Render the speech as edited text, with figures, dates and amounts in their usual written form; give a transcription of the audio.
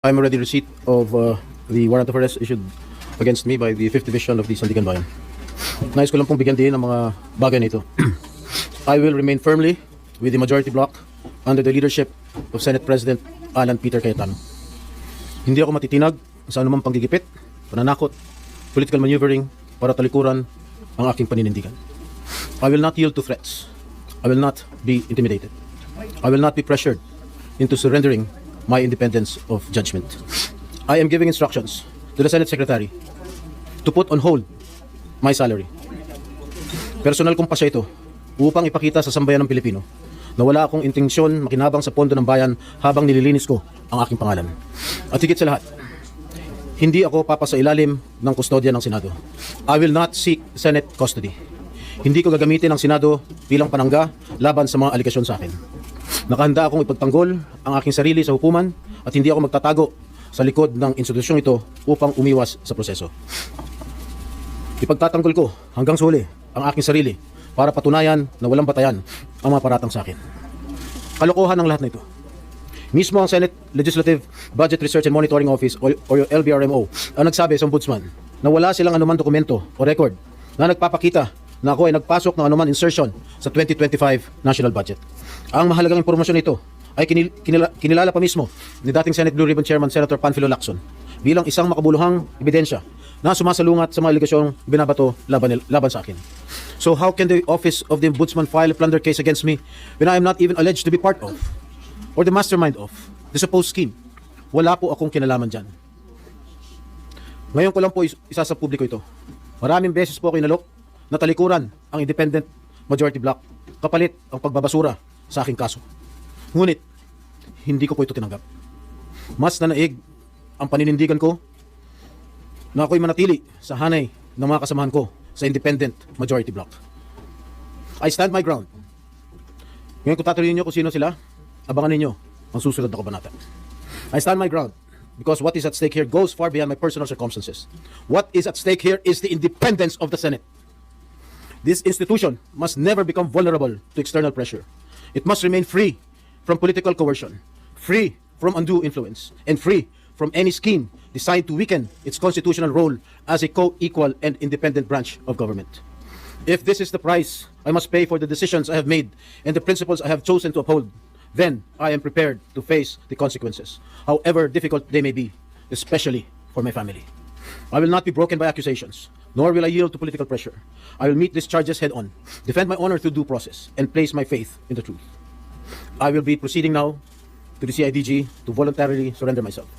I'm already receipt of the warrant of arrest issued against me by the 5th Division of the Sandigan Bayan. Nais ko lang pong bigyan din ng mga bagay nito. I will remain firmly with the majority bloc under the leadership of Senate President Alan Peter Cayetano. Hindi ako matitinag sa anumang panggigipit, pananakot, political maneuvering para talikuran ang aking paninindigan. I will not yield to threats. I will not be intimidated. I will not be pressured into surrendering my independence of judgment. I am giving instructions to the Senate Secretary to put on hold my salary. Personal kong pasya ito upang ipakita sa sambayan ng Pilipino na wala akong intensyon makinabang sa pondo ng bayan habang nililinis ko ang aking pangalan. At higit sa lahat, hindi ako papasailalim ng kustodya ng Senado. I will not seek Senate custody. Hindi ko gagamitin ang Senado bilang panangga laban sa mga aligasyon sa akin. Nakahanda akong ipagtanggol ang aking sarili sa hukuman at hindi ako magtatago sa likod ng institusyong ito upang umiwas sa proseso. Ipagtatanggol ko hanggang sa huli ang aking sarili para patunayan na walang batayan ang mga paratang sa akin. Kalokohan ng lahat na ito. Mismo ang Senate Legislative Budget Research and Monitoring Office o LBRMO ang nagsabi sa ombudsman na wala silang anumang dokumento o record na nagpapakita na ako ay nagpasok ng anuman insertion sa 2025 national budget. Ang mahalagang impormasyon nito ay kinilala pa mismo ni dating Senate Blue Ribbon Chairman Senator Panfilo Lacson bilang isang makabuluhang ebidensya na sumasalungat sa mga aligasyong binabato laban sa akin. So how can the office of the ombudsman file a plunder case against me when I am not even alleged to be part of or the mastermind of the supposed scheme? Wala po akong kinalaman dyan. Ngayon ko lang po isa sa publiko ito. Maraming beses po ako inalok na talikuran ang independent majority bloc kapalit ang pagbabasura sa aking kaso. Ngunit, hindi ko po ito tinanggap. Mas nanaig ang paninindigan ko na ako'y manatili sa hanay ng mga kasamahan ko sa independent majority bloc. I stand my ground. Ngayon kung tatanungin niyo kung sino sila, abangan ninyo ang susunod na kabanata. I stand my ground because what is at stake here goes far beyond my personal circumstances. What is at stake here is the independence of the Senate. This institution must never become vulnerable to external pressure. It must remain free from political coercion, free from undue influence, and free from any scheme designed to weaken its constitutional role as a co-equal and independent branch of government. If this is the price I must pay for the decisions I have made and the principles I have chosen to uphold, then I am prepared to face the consequences, however difficult they may be, especially for my family. I will not be broken by accusations, nor will I yield to political pressure. I will meet these charges head on, defend my honor through due process, and place my faith in the truth. I will be proceeding now to the CIDG to voluntarily surrender myself.